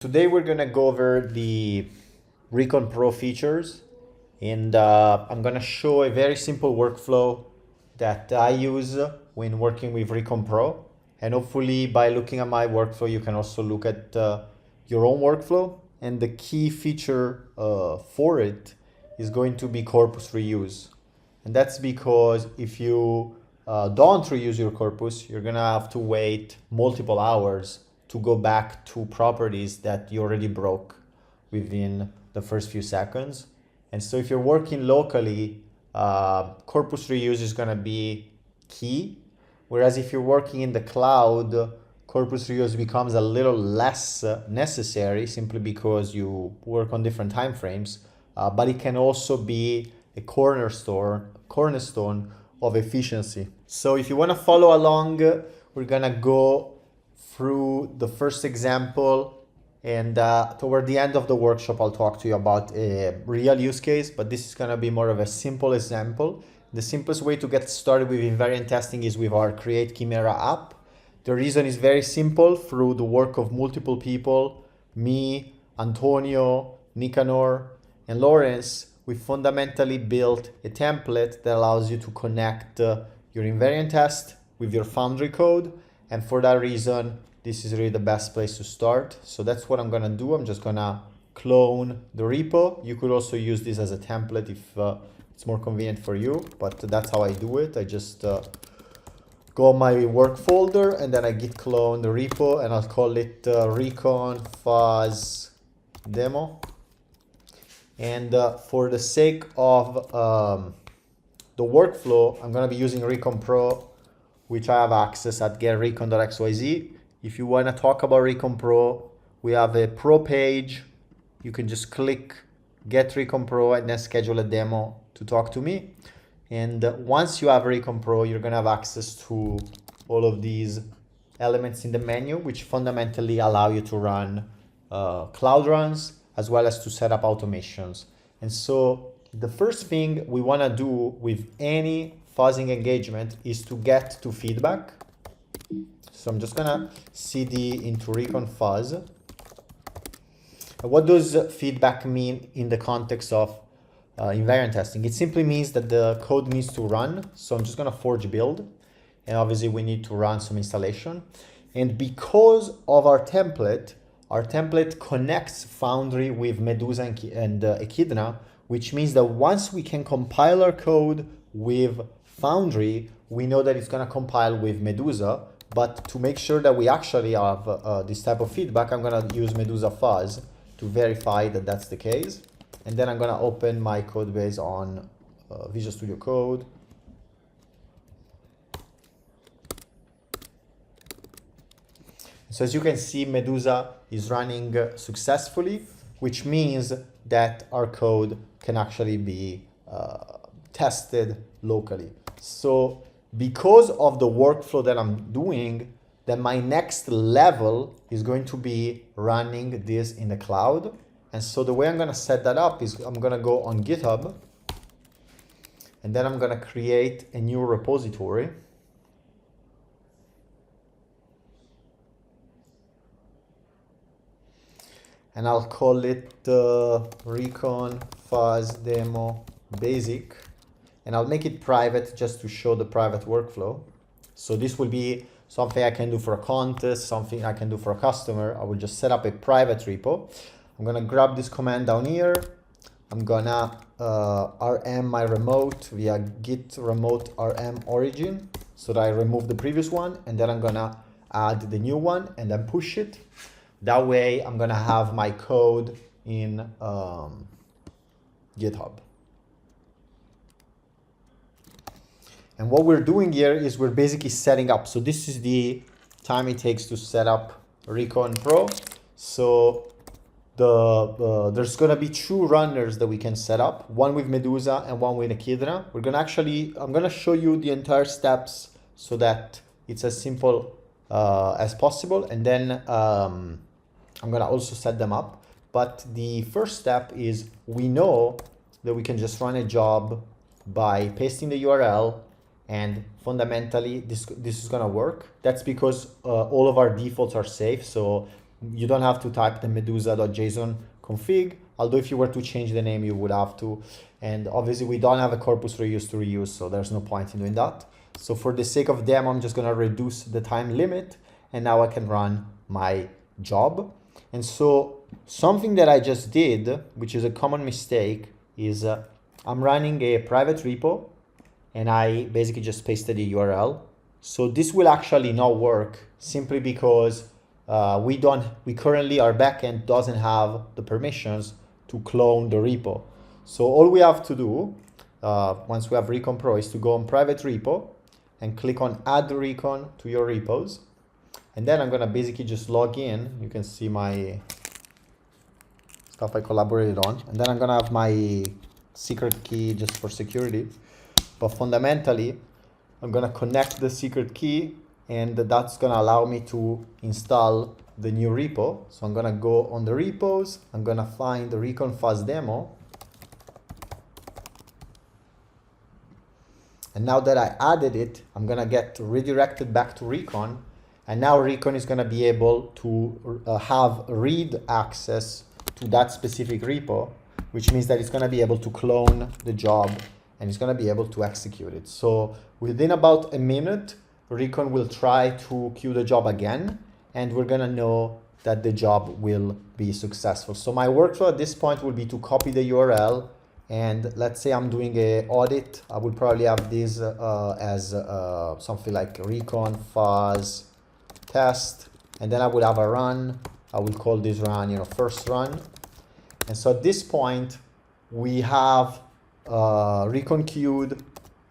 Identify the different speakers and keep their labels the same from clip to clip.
Speaker 1: Today we're gonna go over the Recon Pro features, and I'm gonna show a very simple workflow that I use when working with Recon Pro. And hopefully by looking at my workflow, you can also look at your own workflow. And the key feature for it is going to be corpus reuse. And that's because if you don't reuse your corpus, you're gonna have to wait multiple hours to go back to properties that you already broke within the first few seconds. And so if you're working locally, corpus reuse is gonna be key. Whereas if you're working in the cloud, corpus reuse becomes a little less necessary simply because you work on different time frames. But it can also be a cornerstone of efficiency. So if you want to follow along, we're gonna go through the first example, and toward the end of the workshop I'll talk to you about a real use case, but this is gonna be more of a simple example. The simplest way to get started with invariant testing is with our Create Chimera app. The reason is very simple. Through the work of multiple people, me, Antonio, Nicanor, and Lawrence, we fundamentally built a template that allows you to connect your invariant test with your Foundry code. And for that reason, this is really the best place to start. So that's what I'm gonna do. I'm just gonna clone the repo. You could also use this as a template if it's more convenient for you, but that's how I do it. I just go on my work folder and then I git clone the repo, and I'll call it Recon Fuzz Demo. And for the sake of the workflow, I'm gonna be using Recon Pro, which I have access at getrecon.xyz. If you wanna talk about Recon Pro, we have a pro page. You can just click Get Recon Pro and then schedule a demo to talk to me. And once you have Recon Pro, you're gonna have access to all of these elements in the menu, which fundamentally allow you to run cloud runs, as well as to set up automations. And so the first thing we wanna do with any fuzzing engagement is to get to feedback. So I'm just gonna cd into Recon Fuzz. What does feedback mean in the context of invariant testing? It simply means that the code needs to run. So I'm just gonna forge build, and obviously we need to run some installation. And because of our template connects Foundry with Medusa and Echidna, which means that once we can compile our code with Foundry, we know that it's gonna compile with Medusa. But to make sure that we actually have this type of feedback, I'm gonna use Medusa Fuzz to verify that that's the case. And then I'm gonna open my code base on Visual Studio Code. So as you can see, Medusa is running successfully, which means that our code can actually be tested locally. So because of the workflow that I'm doing, then my next level is going to be running this in the cloud. And so the way I'm gonna set that up is I'm gonna go on GitHub, and then I'm gonna create a new repository. And I'll call it Recon Fuzz Demo Basic. And I'll make it private just to show the private workflow. So this will be something I can do for a contest, something I can do for a customer. I will just set up a private repo. I'm gonna grab this command down here. I'm gonna rm my remote via git remote rm origin so that I remove the previous one, and then I'm gonna add the new one and then push it. That way I'm gonna have my code in GitHub. And what we're doing here is we're basically setting up. So this is the time it takes to set up Recon Pro. So there's gonna be two runners that we can set up, one with Medusa and one with Echidna. I'm gonna show you the entire steps so that it's as simple as possible. And then I'm gonna also set them up. But the first step is we know that we can just run a job by pasting the URL, and fundamentally this is gonna work. That's because all of our defaults are safe. So You don't have to type the medusa.json config, although if you were to change the name, you would have to. And obviously we don't have a corpus reuse to reuse, so there's no point in doing that. So for the sake of demo, I'm just gonna reduce the time limit, and now I can run my job. And so something that I just did, which is a common mistake, is I'm running a private repo, and I basically just pasted the URL. So this will actually not work simply because we currently, our backend doesn't have the permissions to clone the repo. So all we have to do once we have Recon Pro is to go on private repo and click on add recon to your repos. And then I'm gonna basically just log in. You can see my stuff I collaborated on. And then I'm gonna have my secret key just for security. But fundamentally, I'm gonna connect the secret key, and that's gonna allow me to install the new repo. So I'm gonna go on the repos, I'm gonna find the Recon Fuzz demo. And now that I added it, I'm gonna get redirected back to Recon. And now Recon is gonna be able to have read access to that specific repo, which means that it's gonna be able to clone the job and it's gonna be able to execute it. So within about a minute, Recon will try to queue the job again, and we're gonna know that the job will be successful. So my workflow at this point will be to copy the URL, and let's say I'm doing an audit. I would probably have this as something like Recon Fuzz test, and then I would have a run. I will call this run, first run. And so at this point, we have Recon queued.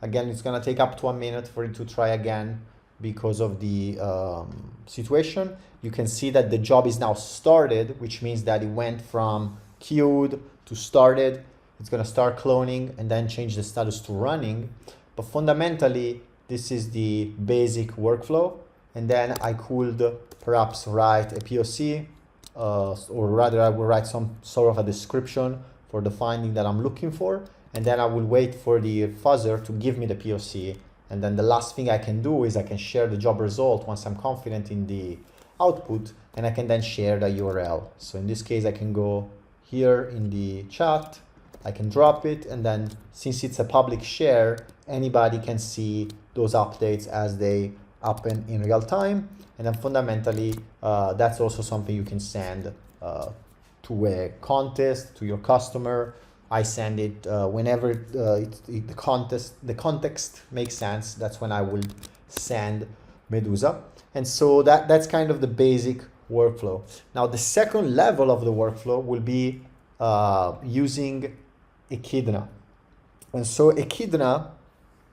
Speaker 1: Again, it's gonna take up to a minute for it to try again because of the situation. You can see that the job is now started, which means that it went from queued to started. It's gonna start cloning and then change the status to running. But fundamentally, this is the basic workflow. And then I could perhaps write a POC, or rather I will write some sort of a description for the finding that I'm looking for. And then I will wait for the fuzzer to give me the POC. And then the last thing I can do is I can share the job result once I'm confident in the output, and I can then share the URL. So in this case, I can go here in the chat, I can drop it, and then since it's a public share, anybody can see those updates as they happen in real time. And then fundamentally, that's also something you can send to a contest, to your customer. I send it whenever the context makes sense. That's when I will send Medusa. And so that's kind of the basic workflow. Now, the second level of the workflow will be using Echidna. And so Echidna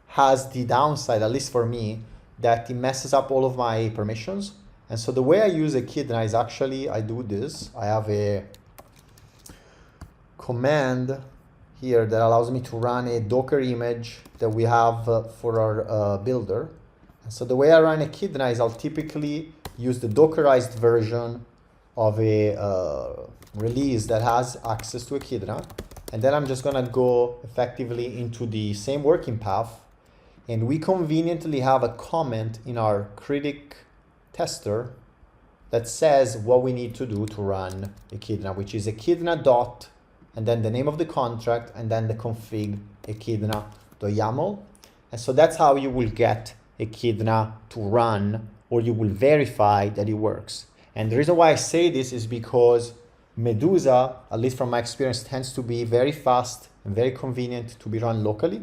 Speaker 1: has the downside, at least for me, that it messes up all of my permissions. And so the way I use Echidna is actually, I do this. I have a command here that allows me to run a Docker image that we have for our builder. And so the way I run Echidna is I'll typically use the Dockerized version of a release that has access to Echidna. And then I'm just gonna go effectively into the same working path. And we conveniently have a comment in our critic tester that says what we need to do to run Echidna, which is echidna dot, and then the name of the contract, and then the config echidna.yaml. And so that's how you will get Echidna to run, or you will verify that it works. And the reason why I say this is because Medusa, at least from my experience, tends to be very fast and very convenient to be run locally.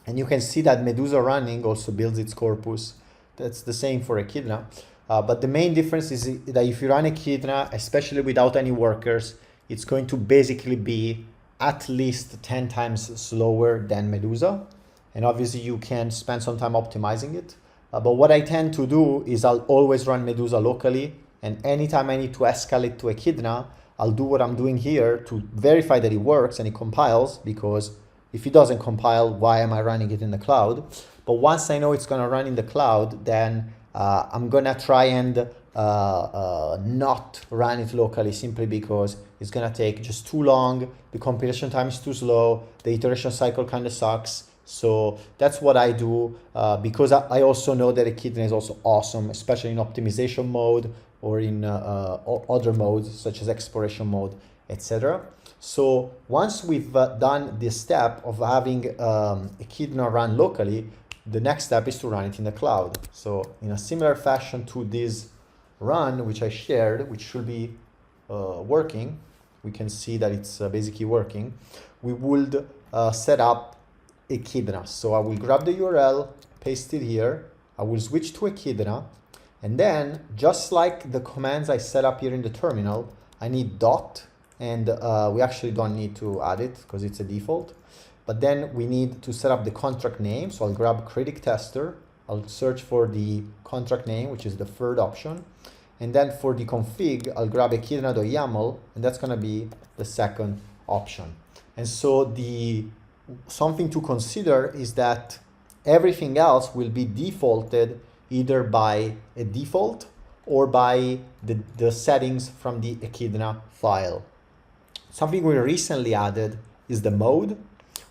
Speaker 1: And you can see that Medusa running also builds its corpus. That's the same for Echidna. But the main difference is that if you run Echidna, especially without any workers, it's going to basically be at least 10 times slower than Medusa. And obviously you can spend some time optimizing it. But what I tend to do is I'll always run Medusa locally. And anytime I need to escalate to Echidna, I'll do what I'm doing here to verify that it works and it compiles, because if it doesn't compile, why am I running it in the cloud? But once I know it's gonna run in the cloud, then I'm gonna try and not run it locally, simply because it's gonna take just too long, the compilation time is too slow, the iteration cycle kind of sucks. So that's what I do, because I also know that Echidna is also awesome, especially in optimization mode. or in other modes such as exploration mode, etc. So once we've done this step of having Echidna run locally, the next step is to run it in the cloud. So in a similar fashion to this run, which I shared, which should be working, we can see that it's basically working, we would set up Echidna. So I will grab the URL, paste it here, I will switch to Echidna, and then just like the commands I set up here in the terminal, I need dot, and we actually don't need to add it because it's a default. But then we need to set up the contract name. So I'll grab critic tester. I'll search for the contract name, which is the third option. And then for the config, I'll grab echidna.yaml, and that's going to be the second option. And so something to consider is that everything else will be defaulted either by a default or by the settings from the Echidna file. Something we recently added is the mode,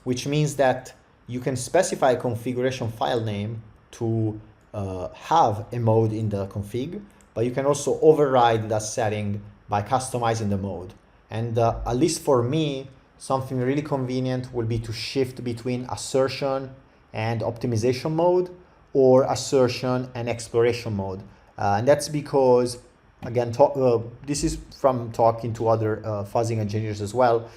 Speaker 1: which means that you can specify a configuration file name to have a mode in the config, but you can also override that setting by customizing the mode. And at least for me, something really convenient will be to shift between assertion and optimization mode, or assertion and exploration mode. And that's because, again, this is from talking to other fuzzing engineers as well.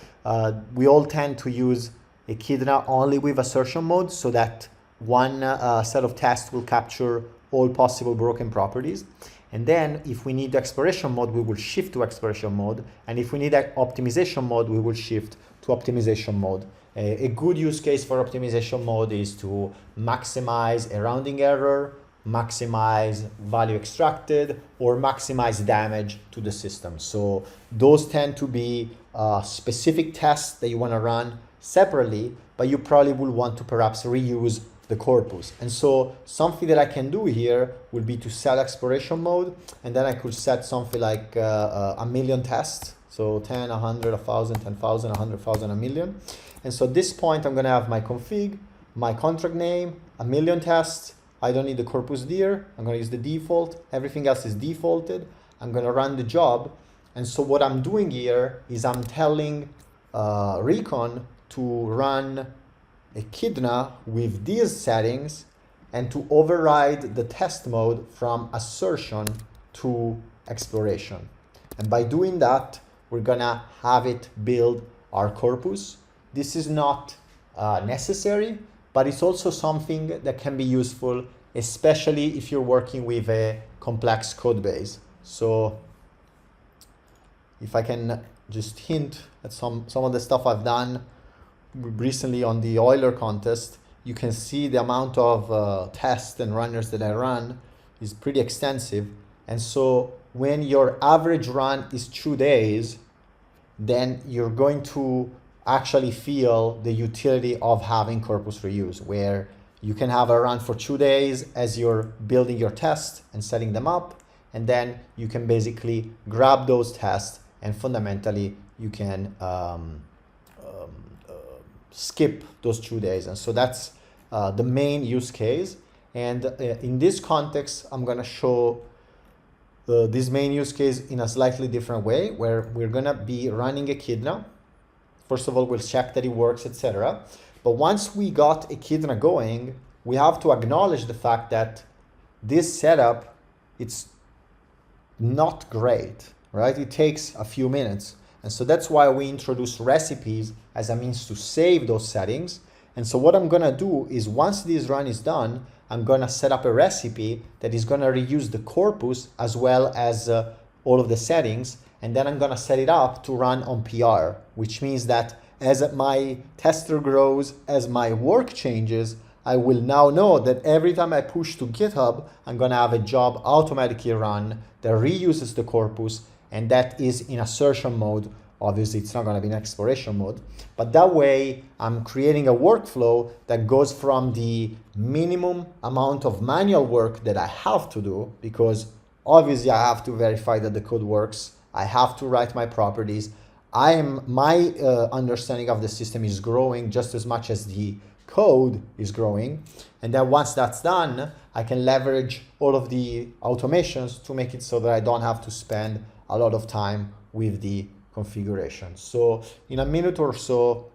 Speaker 1: We all tend to use Echidna only with assertion mode so that one set of tests will capture all possible broken properties. And then if we need exploration mode, we will shift to exploration mode. And if we need optimization mode, we will shift to optimization mode. A good use case for optimization mode is to maximize a rounding error, maximize value extracted, or maximize damage to the system. So those tend to be specific tests that you want to run separately, but you probably will want to perhaps reuse the corpus. And so something that I can do here would be to set exploration mode, and then I could set something like a million tests. So 10, 100, 1,000, 10,000, 100,000, a million. And so at this point, I'm going to have my config, my contract name, a million tests. I don't need the corpus dir. I'm going to use the default. Everything else is defaulted. I'm going to run the job. And so what I'm doing here is I'm telling Recon to run Echidna with these settings and to override the test mode from assertion to exploration. And by doing that, we're going to have it build our corpus. This is not necessary, but it's also something that can be useful, especially if you're working with a complex code base. So if I can just hint at some of the stuff I've done recently on the Euler contest, you can see the amount of tests and runners that I run is pretty extensive. And so when your average run is 2 days, then you're going to actually feel the utility of having corpus reuse, where you can have a run for 2 days as you're building your tests and setting them up, and then you can basically grab those tests and fundamentally you can skip those 2 days. And so that's the main use case. And in this context, I'm going to show this main use case in a slightly different way, where we're going to be running Echidna. First of all, we'll check that it works, etc. But once we got Echidna going, we have to acknowledge the fact that this setup, it's not great, right? It takes a few minutes. And so that's why we introduce recipes as a means to save those settings. And so what I'm going to do is, once this run is done, I'm going to set up a recipe that is going to reuse the corpus as well as all of the settings. And then I'm going to set it up to run on PR, which means that as my tester grows, as my work changes, I will now know that every time I push to GitHub, I'm going to have a job automatically run that reuses the corpus, and that is in assertion mode. Obviously, it's not going to be in exploration mode, but that way I'm creating a workflow that goes from the minimum amount of manual work that I have to do, because obviously I have to verify that the code works. I have to write my properties. My understanding of the system is growing just as much as the code is growing. And then once that's done, I can leverage all of the automations to make it so that I don't have to spend a lot of time with the configuration. So in a minute or so,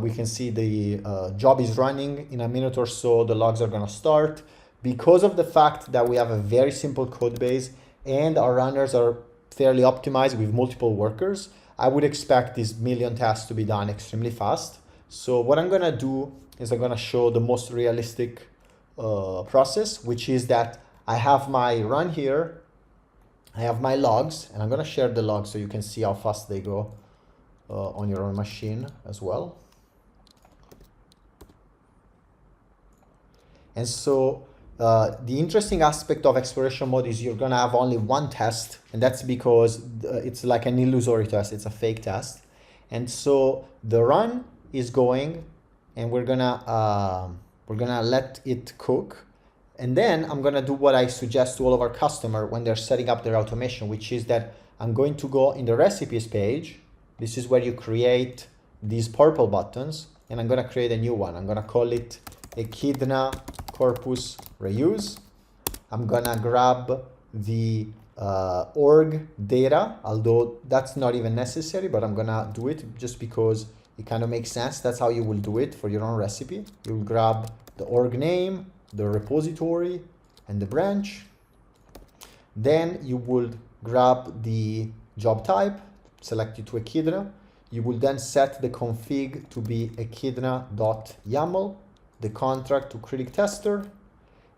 Speaker 1: we can see the job is running. In a minute or so, the logs are gonna start. Because of the fact that we have a very simple code base and our runners are fairly optimized with multiple workers, I would expect these million tests to be done extremely fast. So what I'm gonna do is I'm gonna show the most realistic process, which is that I have my run here, I have my logs, and I'm gonna share the logs so you can see how fast they go on your own machine as well. And so the interesting aspect of exploration mode is you're gonna have only one test, and that's because it's like an illusory test, it's a fake test. And so the run is going, and we're gonna let it cook. And then I'm gonna do what I suggest to all of our customers when they're setting up their automation, which is that I'm going to go in the recipes page. This is where you create these purple buttons, and I'm gonna create a new one. I'm gonna call it Echidna Corpus Reuse. I'm gonna grab the org data, although that's not even necessary, but I'm gonna do it just because it kind of makes sense. That's how you will do it for your own recipe. You will grab the org name, the repository, and the branch. Then you would grab the job type, select it to Echidna. You will then set the config to be echidna.yaml, the contract to critic tester,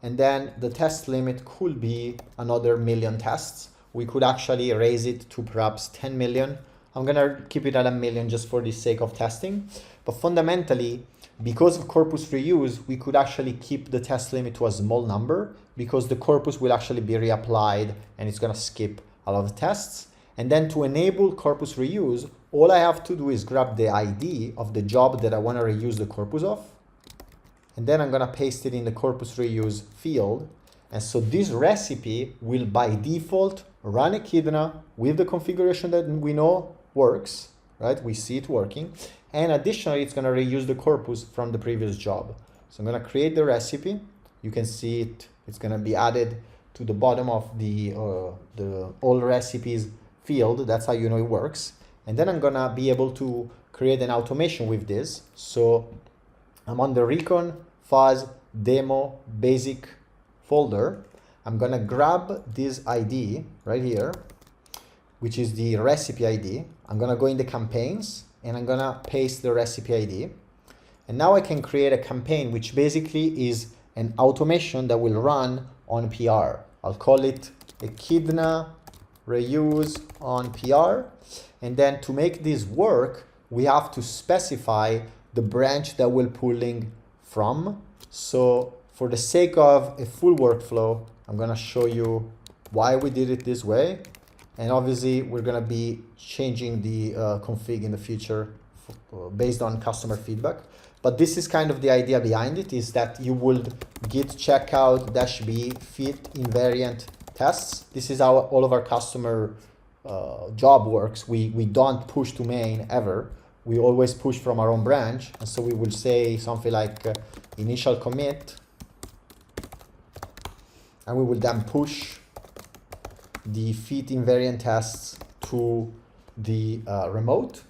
Speaker 1: and then the test limit could be another million tests. We could actually raise it to perhaps 10 million. I'm gonna keep it at 1 million just for the sake of testing. But fundamentally, because of corpus reuse, we could actually keep the test limit to a small number because the corpus will actually be reapplied and it's gonna skip a lot of tests. And then to enable corpus reuse, all I have to do is grab the ID of the job that I wanna reuse the corpus of. And then I'm gonna paste it in the corpus reuse field. And so this recipe will by default run Echidna with the configuration that we know works, right? We see it working. And additionally, it's gonna reuse the corpus from the previous job. So I'm gonna create the recipe. You can see it, it's gonna be added to the bottom of the all recipes field. That's how you know it works. And then I'm gonna be able to create an automation with this. So I'm on the Recon Fuzz Demo Basic folder. I'm gonna grab this ID right here, which is the recipe ID. I'm gonna go in the campaigns and I'm gonna paste the recipe ID. And now I can create a campaign, which basically is an automation that will run on PR. I'll call it Echidna Reuse on PR. And then to make this work, we have to specify the branch that we're pulling from. So for the sake of a full workflow, I'm gonna show you why we did it this way. And obviously we're gonna be changing the config in the future based on customer feedback. But this is kind of the idea behind it, is that you would git checkout -b fit invariant tests. This is how all of our customer job works. We don't push to main ever. We always push from our own branch. And so we will say something like initial commit, and we will then push the fit invariant tests to the remote.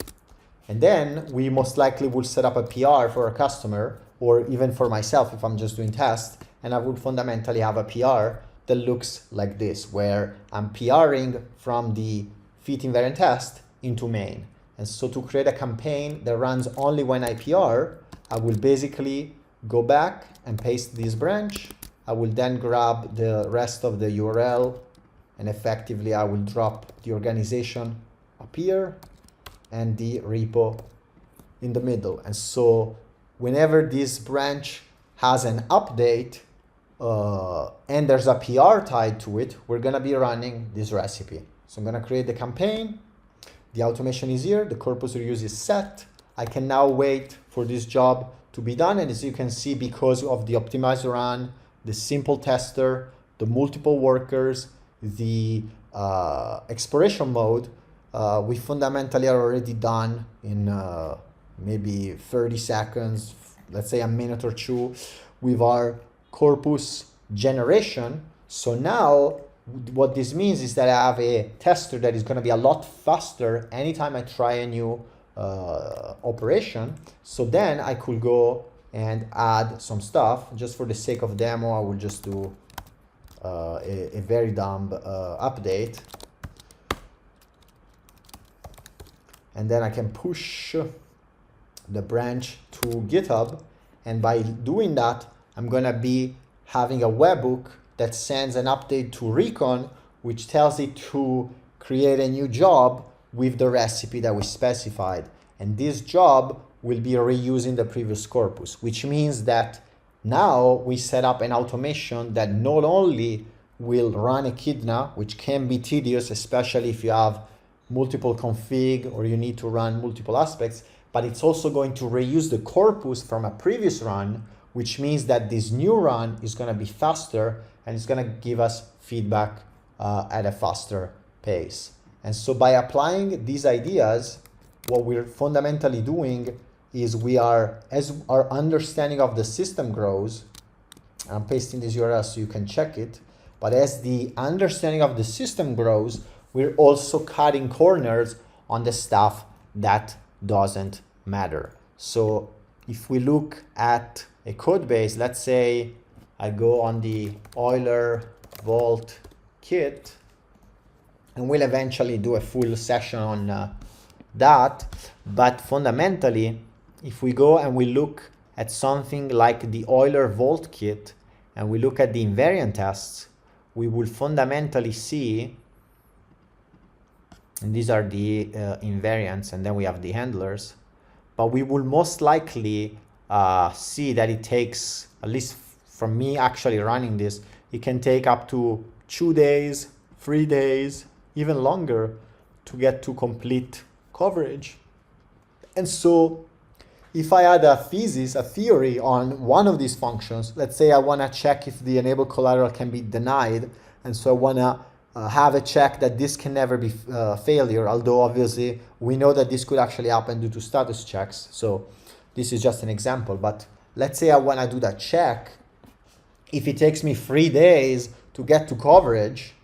Speaker 1: And then we most likely will set up a PR for a customer, or even for myself if I'm just doing tests, and I would fundamentally have a PR that looks like this, where I'm PRing from the fit invariant test into main. And so to create a campaign that runs only when I PR, I will basically go back and paste this branch. I will then grab the rest of the URL, and effectively I will drop the organization up here and the repo in the middle. And so whenever this branch has an update and there's a PR tied to it, we're gonna be running this recipe. So I'm gonna create the campaign. The automation is here, the corpus reuse is set. I can now wait for this job to be done. And as you can see, because of the optimized run, the simple tester, the multiple workers, the exploration mode, we fundamentally are already done in maybe 30 seconds, let's say a minute or two, with our corpus generation. So now what this means is that I have a tester that is going to be a lot faster anytime I try a new operation. So then I could go and add some stuff. Just for the sake of demo, I will just do a very dumb update. And then I can push the branch to GitHub. And by doing that, I'm going to be having a webhook that sends an update to Recon, which tells it to create a new job with the recipe that we specified. And this job will be reusing the previous corpus, which means that now we set up an automation that not only will run Echidna, which can be tedious, especially if you have multiple config or you need to run multiple aspects, but it's also going to reuse the corpus from a previous run, which means that this new run is going to be faster and it's going to give us feedback at a faster pace. And so by applying these ideas, what we're fundamentally doing is we are, as our understanding of the system grows, I'm pasting this URL so you can check it, but as the understanding of the system grows, we're also cutting corners on the stuff that doesn't matter. So if we look at a code base, let's say I go on the Euler Vault kit, and we'll eventually do a full session on that. But fundamentally, if we go and we look at something like the Euler Vault kit, and we look at the invariant tests, we will fundamentally see, and these are the invariants, and then we have the handlers, but we will most likely see that it takes, at least from me actually running this, it can take up to 2 days, 3 days, even longer to get to complete coverage. And so if I had a theory on one of these functions, let's say I want to check if the enable collateral can be denied, and so I want to have a check that this can never be failure, although obviously we know that this could actually happen due to status checks. So this is just an example, but let's say I want to do that check. If it takes me 3 days to get to coverage,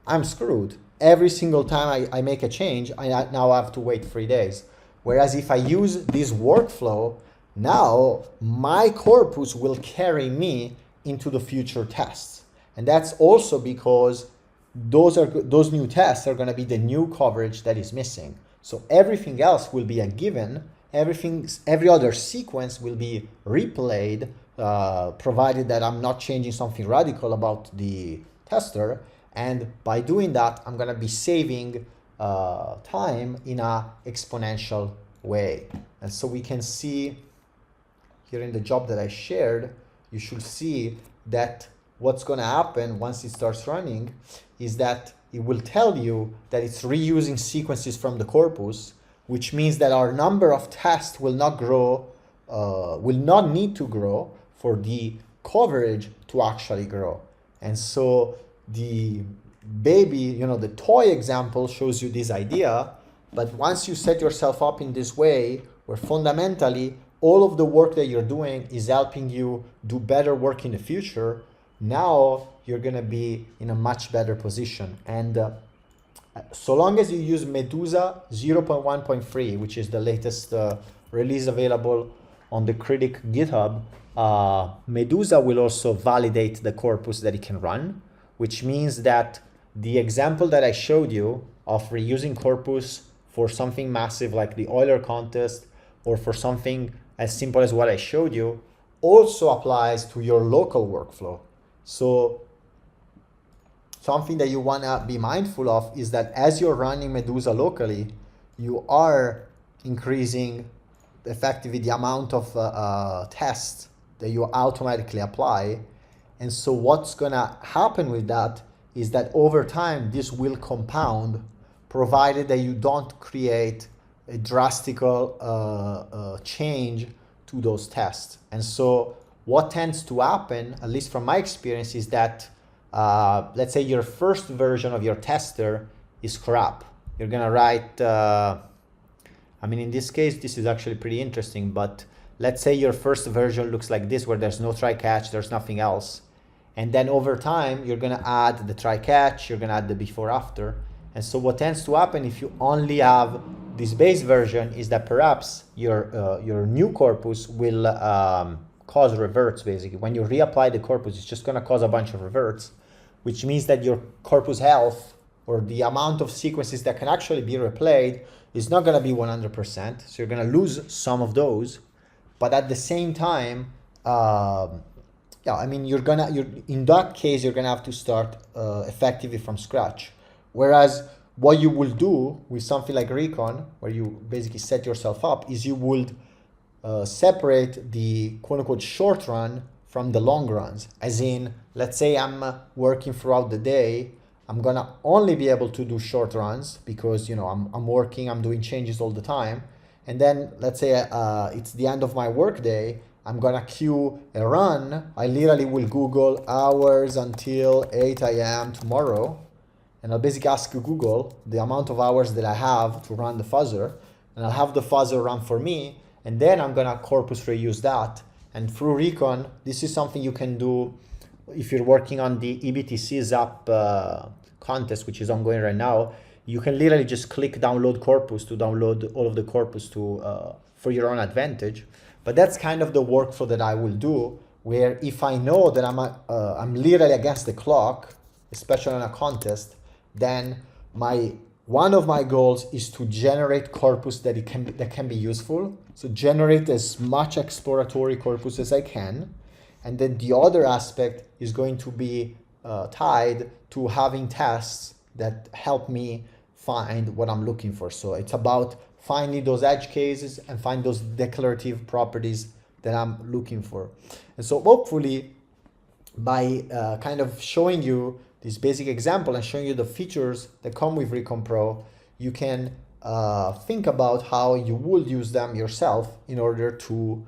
Speaker 1: I'm screwed. Every single time I make a change, I now have to wait 3 days. Whereas if I use this workflow, now my corpus will carry me into the future tests. And that's also because those new tests are going to be the new coverage that is missing. So everything else will be a given. Every other sequence will be replayed, provided that I'm not changing something radical about the tester. And by doing that, I'm going to be saving time in a exponential way. And so we can see here in the job that I shared, you should see that what's going to happen once it starts running is that it will tell you that it's reusing sequences from the corpus, which means that our number of tests will not need to grow for the coverage to actually grow. And so the baby, the toy example shows you this idea, but once you set yourself up in this way, where fundamentally all of the work that you're doing is helping you do better work in the future, now you're going to be in a much better position. And so long as you use Medusa 0.1.3, which is the latest release available on the Critic GitHub, Medusa will also validate the corpus that it can run, which means that the example that I showed you of reusing corpus for something massive like the Euler contest, or for something as simple as what I showed you, also applies to your local workflow. So something that you want to be mindful of is that as you're running Medusa locally, you are increasing effectively the amount of tests that you automatically apply. And so what's going to happen with that is that over time, this will compound, provided that you don't create a drastic change to those tests. And so what tends to happen, at least from my experience, is that let's say your first version of your tester is crap. You're going to write, in this case, this is actually pretty interesting, but let's say your first version looks like this, where there's no try catch, there's nothing else. And then over time, you're gonna add the try catch, you're gonna add the before after. And so what tends to happen if you only have this base version is that perhaps your new corpus will cause reverts basically. When you reapply the corpus, it's just gonna cause a bunch of reverts, which means that your corpus health or the amount of sequences that can actually be replayed is not gonna be 100%. So you're gonna lose some of those, but at the same time, yeah, I mean, you're in that case, you're gonna have to start effectively from scratch. Whereas what you will do with something like Recon, where you basically set yourself up, is you would separate the quote unquote short run from the long runs. As in, let's say I'm working throughout the day, I'm gonna only be able to do short runs because, you know, I'm working, I'm doing changes all the time. And then let's say it's the end of my work day, I'm gonna queue a run. I literally will Google hours until 8 a.m. tomorrow. And I'll basically ask Google the amount of hours that I have to run the fuzzer. And I'll have the fuzzer run for me. And then I'm gonna corpus reuse that. And through Recon, this is something you can do if you're working on the eBTC Zap contest, which is ongoing right now. You can literally just click download corpus to download all of the corpus to for your own advantage. But that's kind of the workflow that I will do, where if I know that I'm literally against the clock, especially on a contest, then one of my goals is to generate corpus that can be useful. So generate as much exploratory corpus as I can. And then the other aspect is going to be tied to having tests that help me find what I'm looking for. So it's about finding those edge cases and find those declarative properties that I'm looking for. And so hopefully by kind of showing you this basic example and showing you the features that come with Recon Pro, you can think about how you would use them yourself in order to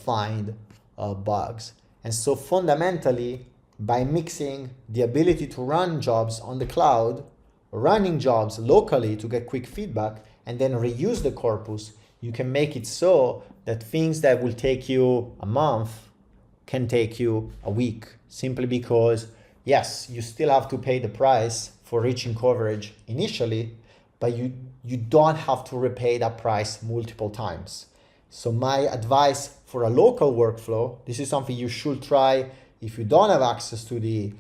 Speaker 1: find bugs. And so fundamentally, by mixing the ability to run jobs on the cloud, running jobs locally to get quick feedback, and then reuse the corpus, you can make it so that things that will take you a month can take you a week, simply because, yes, you still have to pay the price for reaching coverage initially, but you don't have to repay that price multiple times. So my advice for a local workflow, this is something you should try if you don't have access to the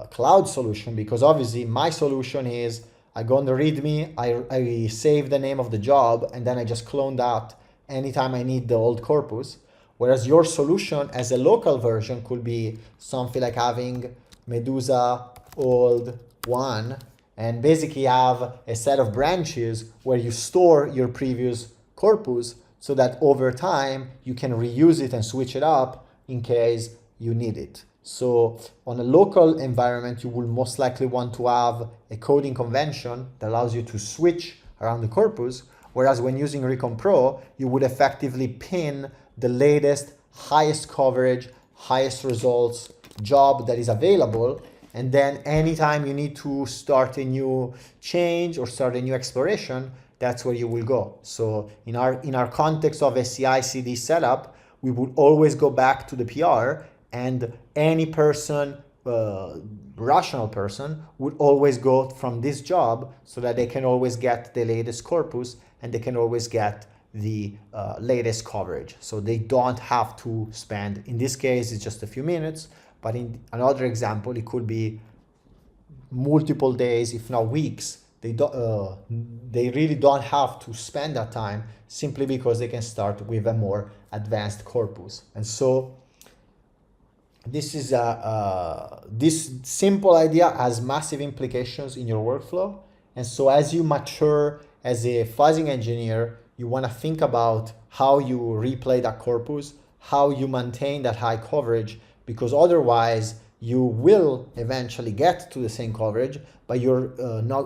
Speaker 1: cloud solution, because obviously my solution is I go on the README, I save the name of the job, and then I just clone that anytime I need the old corpus. Whereas your solution as a local version could be something like having Medusa old one and basically have a set of branches where you store your previous corpus so that over time you can reuse it and switch it up in case you need it. So on a local environment, you will most likely want to have a coding convention that allows you to switch around the corpus, whereas when using Recon Pro, you would effectively pin the latest, highest coverage, highest results job that is available. And then anytime you need to start a new change or start a new exploration, that's where you will go. So in our context of a CI/CD setup, we would always go back to the PR, and any person, rational person, would always go from this job so that they can always get the latest corpus and they can always get the latest coverage. So they don't have to spend, in this case, it's just a few minutes, but in another example, it could be multiple days, if not weeks. They really don't have to spend that time simply because they can start with a more advanced corpus. And so this is this simple idea has massive implications in your workflow. And so as you mature as a fuzzing engineer, you want to think about how you replay that corpus, how you maintain that high coverage, because otherwise you will eventually get to the same coverage, but you're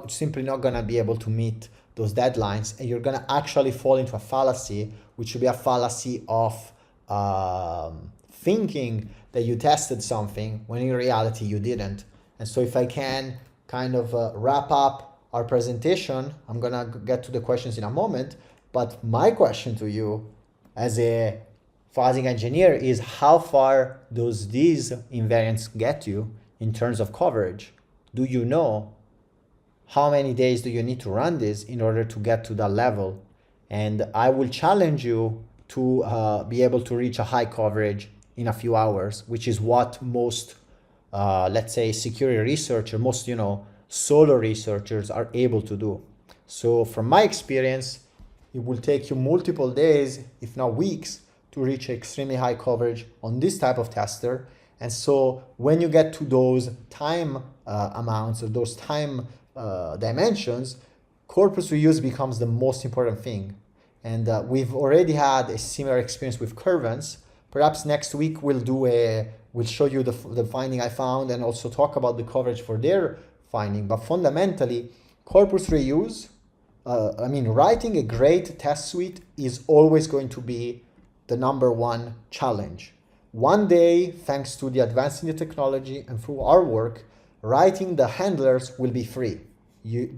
Speaker 1: simply not going to be able to meet those deadlines, and you're going to actually fall into a fallacy, which would be a fallacy of thinking that you tested something when in reality you didn't. And so if I can kind of wrap up our presentation, I'm going to get to the questions in a moment, but my question to you as a fuzzing engineer is how far does these invariants get you in terms of coverage? Do you know how many days do you need to run this in order to get to that level? And I will challenge you to be able to reach a high coverage in a few hours, which is what most, let's say, security researchers, most, solo researchers are able to do. So from my experience, it will take you multiple days, if not weeks, to reach extremely high coverage on this type of tester. And so when you get to those time amounts or those time dimensions, corpus reuse becomes the most important thing. And we've already had a similar experience with Curvens. Perhaps next week we'll show you the finding I found and also talk about the coverage for their finding. But fundamentally, corpus reuse, writing a great test suite is always going to be the number one challenge. One day, thanks to the advance in the technology and through our work, writing the handlers will be free.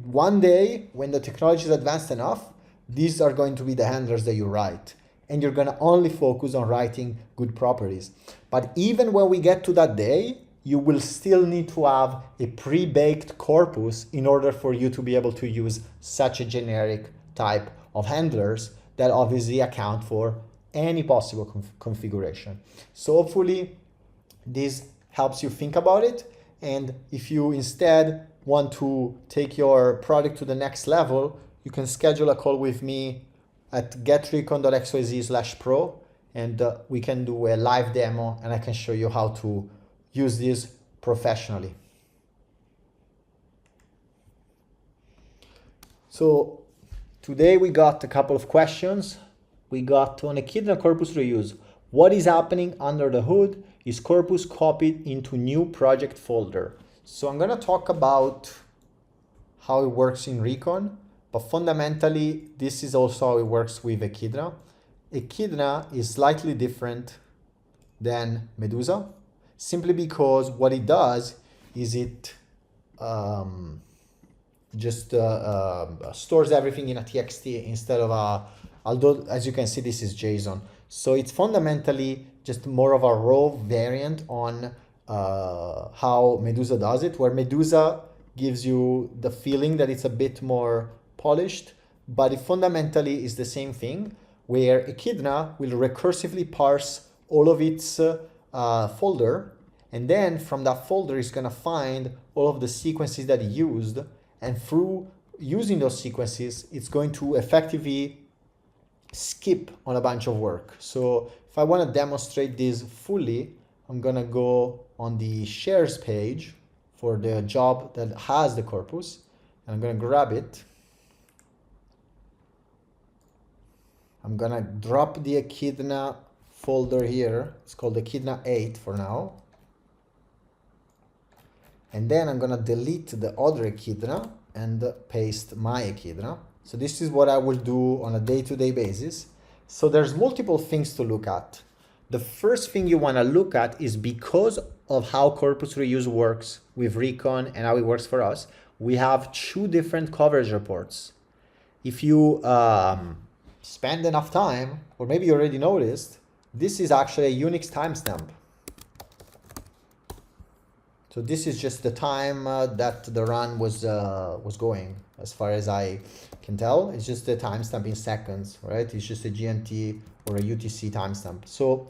Speaker 1: One day, when the technology is advanced enough, these are going to be the handlers that you write. And you're going to only focus on writing good properties. But even when we get to that day, you will still need to have a pre-baked corpus in order for you to be able to use such a generic type of handlers that obviously account for any possible configuration. So hopefully this helps you think about it. And if you instead want to take your product to the next level, you can schedule a call with me at getrecon.xyz/pro, and we can do a live demo and I can show you how to use this professionally. So today we got a couple of questions. We got on Echidna corpus reuse. What is happening under the hood? Is corpus copied into new project folder? So I'm going to talk about how it works in Recon, but fundamentally this is also how it works with Echidna. Echidna is slightly different than Medusa, simply because what it does is it stores everything in a TXT instead of although as you can see this is JSON. So it's fundamentally just more of a raw variant on how Medusa does it, where Medusa gives you the feeling that it's a bit more polished, but it fundamentally is the same thing, where Echidna will recursively parse all of its folder, and then from that folder it's going to find all of the sequences that it used, and through using those sequences it's going to effectively skip on a bunch of work. So if I want to demonstrate this fully, I'm going to go on the shares page for the job that has the corpus, and I'm going to grab it. I'm going to drop the Echidna folder here. It's called Echidna 8 for now. And then I'm going to delete the other Echidna and paste my Echidna. So this is what I will do on a day-to-day basis. So there's multiple things to look at. The first thing you want to look at is, because of how corpus reuse works with Recon and how it works for us, we have two different coverage reports. If you spend enough time, or maybe you already noticed, this is actually a Unix timestamp. So this is just the time that the run was going, as far as I can tell. It's just the timestamp in seconds, right? It's just a GMT or a UTC timestamp. So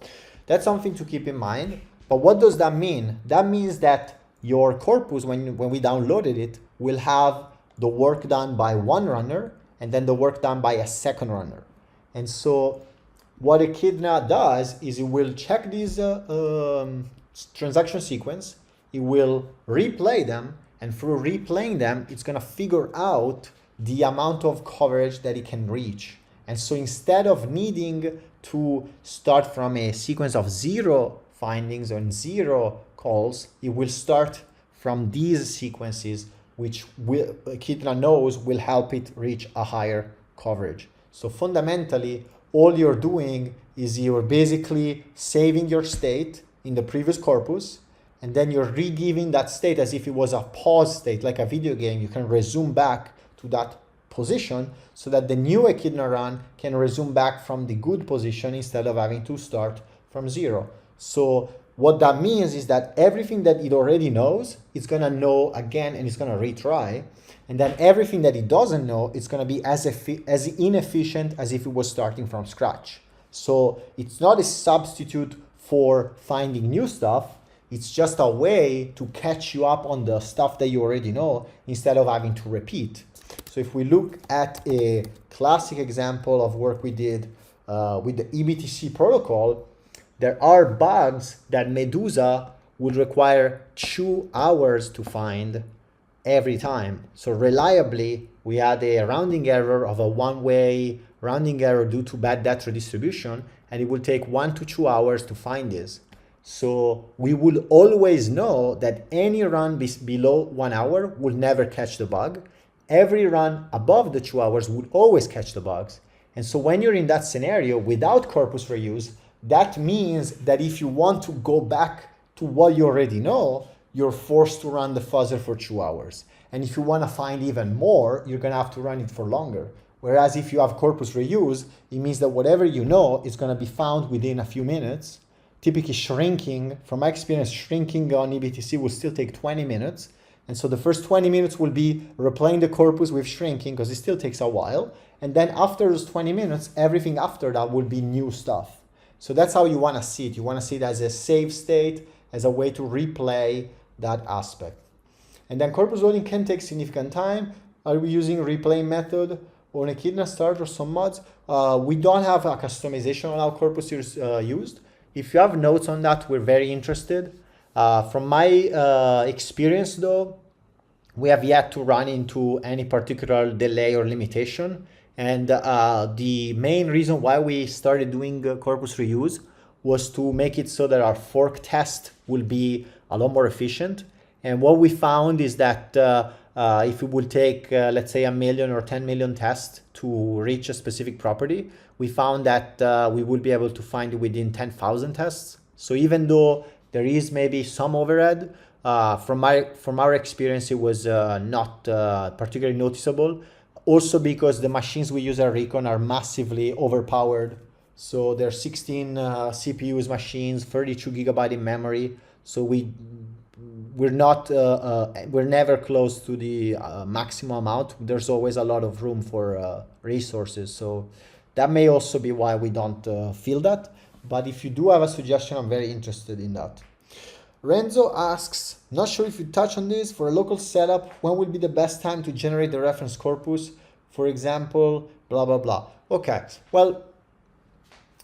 Speaker 1: that's something to keep in mind. But what does that mean? That means that your corpus, when we downloaded it, will have the work done by one runner and then the work done by a second runner. And so what Echidna does is it will check these transaction sequence, it will replay them, and through replaying them, it's going to figure out the amount of coverage that it can reach. And so instead of needing to start from a sequence of 0 findings and 0 calls, it will start from these sequences, which Echidna knows will help it reach a higher coverage. So fundamentally, all you're doing is you're basically saving your state in the previous corpus, and then you're re-giving that state as if it was a pause state, like a video game. You can resume back to that position so that the new echidna run can resume back from the good position instead of having to start from 0. So what that means is that everything that it already knows, it's going to know again and it's going to retry. And then everything that it doesn't know, it's going to be as inefficient as if it was starting from scratch. So it's not a substitute for finding new stuff. It's just a way to catch you up on the stuff that you already know instead of having to repeat. So if we look at a classic example of work we did with the eBTC protocol, there are bugs that Medusa would require 2 hours to find every time. So reliably, we had a rounding error of a one-way rounding error due to bad data distribution, and it will take 1 to 2 hours to find this. So we will always know that any run below 1 hour will never catch the bug. Every run above the 2 hours would always catch the bugs. And so when you're in that scenario without corpus reuse, that means that if you want to go back to what you already know, you're forced to run the fuzzer for 2 hours. And if you want to find even more, you're going to have to run it for longer. Whereas if you have corpus reuse, it means that whatever you know is going to be found within a few minutes. Typically shrinking, from my experience, shrinking on eBTC will still take 20 minutes. And so the first 20 minutes will be replaying the corpus with shrinking because it still takes a while. And then after those 20 minutes, everything after that will be new stuff. So that's how you want to see it. You want to see it as a save state, as a way to replay that aspect. And then corpus loading can take significant time. Are we using replay method or an echidna start or some mods? We don't have a customization on how corpus is used. If you have notes on that, we're very interested. From my experience though, we have yet to run into any particular delay or limitation. And the main reason why we started doing corpus reuse was to make it so that our fork test will be a lot more efficient. And what we found is that if it will take, let's say, 1 million or 10 million tests to reach a specific property, we found that we will be able to find it within 10,000 tests. So even though there is maybe some overhead, from our experience, it was not particularly noticeable. Also because the machines we use at Recon are massively overpowered. So they're 16 CPUs machines, 32 gigabyte in memory. So we're never close to the maximum amount. There's always a lot of room for resources. So that may also be why we don't feel that. But if you do have a suggestion, I'm very interested in that. Renzo asks, not sure if you touch on this, for a local setup, when will be the best time to generate the reference corpus? For example, blah, blah, blah. Okay, well,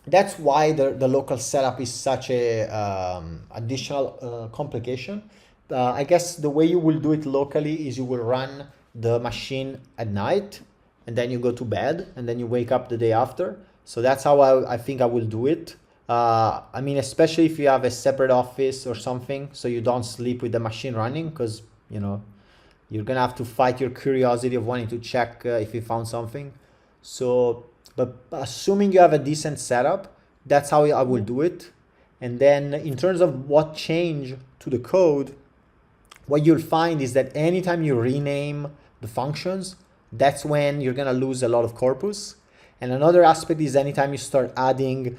Speaker 1: that's why the local setup is such a additional complication. I guess the way you will do it locally is you will run the machine at night and then you go to bed and then you wake up the day after. So that's how I think I will do it. I mean, especially if you have a separate office or something, so you don't sleep with the machine running, because, you know, you're going to have to fight your curiosity of wanting to check if you found something. So, but assuming you have a decent setup, that's how I will do it. And then in terms of what change to the code, what you'll find is that anytime you rename the functions, that's when you're going to lose a lot of corpus. And another aspect is anytime you start adding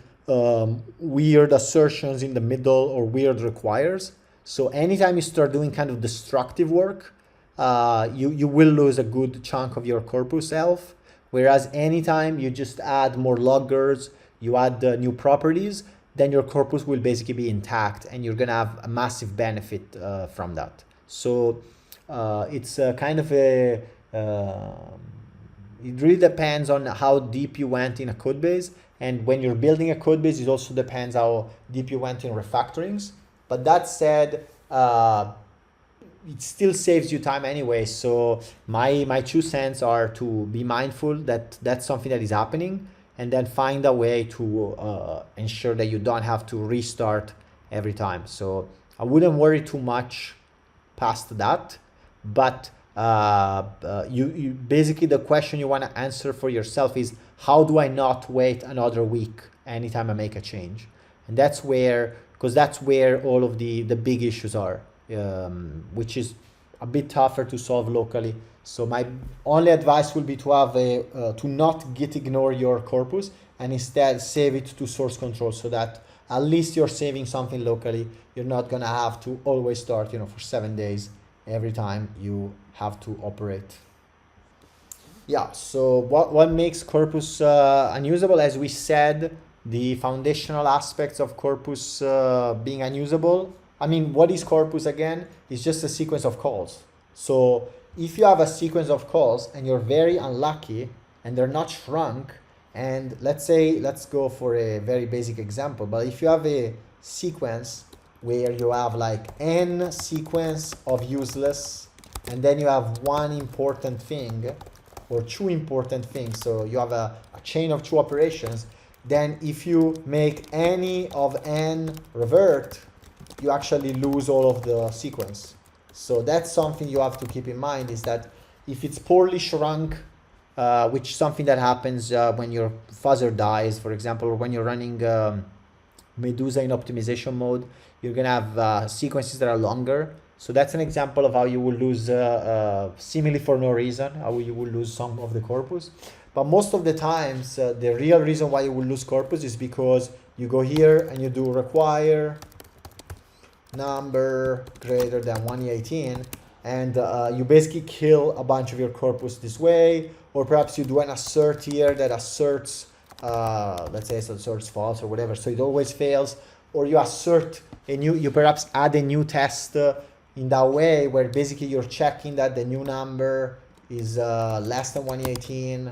Speaker 1: weird assertions in the middle or weird requires. So anytime you start doing kind of destructive work, you will lose a good chunk of your corpus health. Whereas anytime you just add more loggers, you add new properties, then your corpus will basically be intact and you're going to have a massive benefit from that. So it's kind of a, it really depends on how deep you went in a code base. And when you're building a code base, it also depends how deep you went in refactorings. But that said, it still saves you time anyway. So my 2 cents are to be mindful that that's something that is happening, and then find a way to ensure that you don't have to restart every time. So I wouldn't worry too much past that. But you basically, the question you want to answer for yourself is, how do I not wait another week anytime I make a change? And that's where, because that's where all of the big issues are, which is a bit tougher to solve locally. So my only advice will be to have to not git ignore your corpus and instead save it to source control, so that at least you're saving something locally. You're not gonna have to always start, for 7 days every time you have to operate. Yeah, so what makes Corpus unusable? As we said, the foundational aspects of Corpus being unusable. I mean, what is Corpus again? It's just a sequence of calls. So if you have a sequence of calls and you're very unlucky and they're not shrunk, and let's go for a very basic example, but if you have a sequence where you have like n sequence of useless, and then you have one important thing or two important things, so you have a chain of two operations, then if you make any of n revert, you actually lose all of the sequence. So that's something you have to keep in mind, is that if it's poorly shrunk, which is something that happens when your fuzzer dies, for example, or when you're running Medusa in optimization mode, you're gonna have sequences that are longer. So that's an example of how you will lose, seemingly for no reason, how you will lose some of the corpus. But most of the times, the real reason why you will lose corpus is because you go here and you do require number greater than 118, and you basically kill a bunch of your corpus this way. Or perhaps you do an assert here that asserts, let's say it asserts false or whatever, so it always fails. Or you assert you perhaps add a new test in that way, where basically you're checking that the new number is less than 118,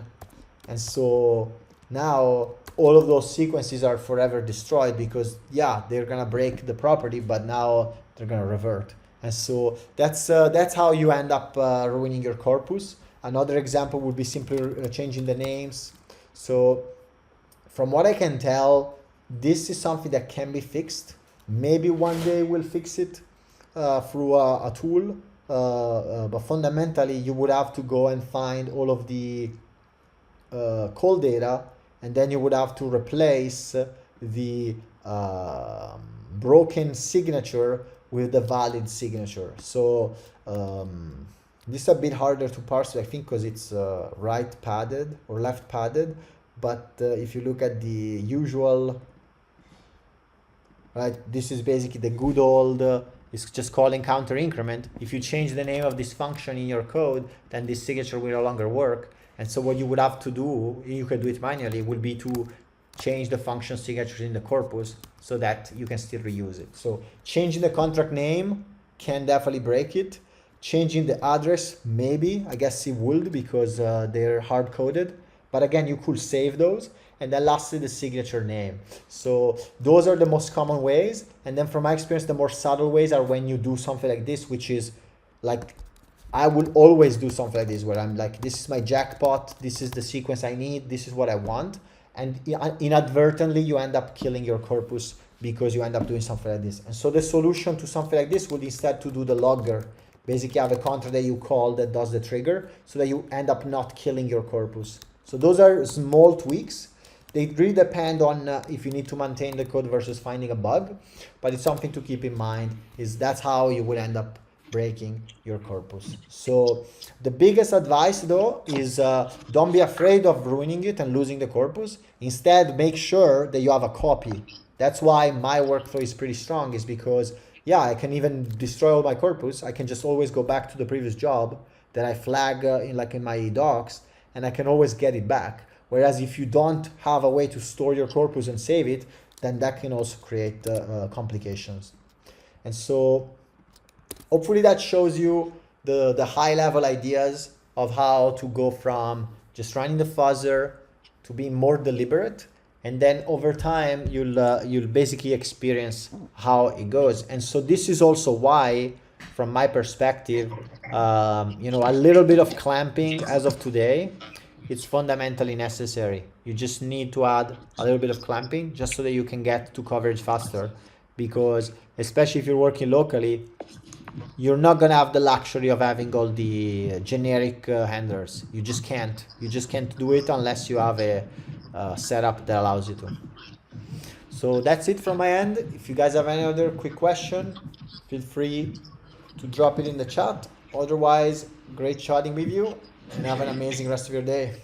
Speaker 1: and so now all of those sequences are forever destroyed, because they're gonna break the property, but now they're gonna revert. And so that's how you end up ruining your corpus. Another example would be simply changing the names. So from what I can tell, this is something that can be fixed. Maybe one day we'll fix it through a tool, but fundamentally you would have to go and find all of the call data, and then you would have to replace the broken signature with the valid signature. So this is a bit harder to parse, I think, because it's right padded or left padded. But if you look at the usual, right, this is basically the good old, it's just calling counter increment. If you change the name of this function in your code, then this signature will no longer work. And so what you would have to do, you can do it manually, would be to change the function signatures in the corpus so that you can still reuse it. So changing the contract name can definitely break it. Changing the address, maybe, I guess it would, because they're hard coded. But again, you could save those. And then lastly, the signature name. So those are the most common ways. And then from my experience, the more subtle ways are when you do something like this, which is like, I would always do something like this, where I'm like, this is my jackpot, this is the sequence I need, this is what I want. And inadvertently, you end up killing your corpus because you end up doing something like this. And so the solution to something like this would instead to do the logger. Basically have a contract that you call that does the trigger, so that you end up not killing your corpus. So those are small tweaks. They really depend on if you need to maintain the code versus finding a bug, but it's something to keep in mind, is that's how you would end up breaking your corpus. So the biggest advice though is don't be afraid of ruining it and losing the corpus. Instead, make sure that you have a copy. That's why my workflow is pretty strong, is because I can even destroy all my corpus. I can just always go back to the previous job that I flag in my docs, and I can always get it back. Whereas if you don't have a way to store your corpus and save it, then that can also create complications. And so hopefully that shows you the high level ideas of how to go from just running the fuzzer to being more deliberate. And then over time, you'll basically experience how it goes. And so this is also why, from my perspective, a little bit of clamping as of today, it's fundamentally necessary. You just need to add a little bit of clamping just so that you can get to coverage faster. Because especially if you're working locally, you're not gonna have the luxury of having all the generic handlers. You just can't. You just can't do it unless you have a setup that allows you to. So that's it from my end. If you guys have any other quick question, feel free to drop it in the chat, Otherwise, great chatting with you and have an amazing rest of your day.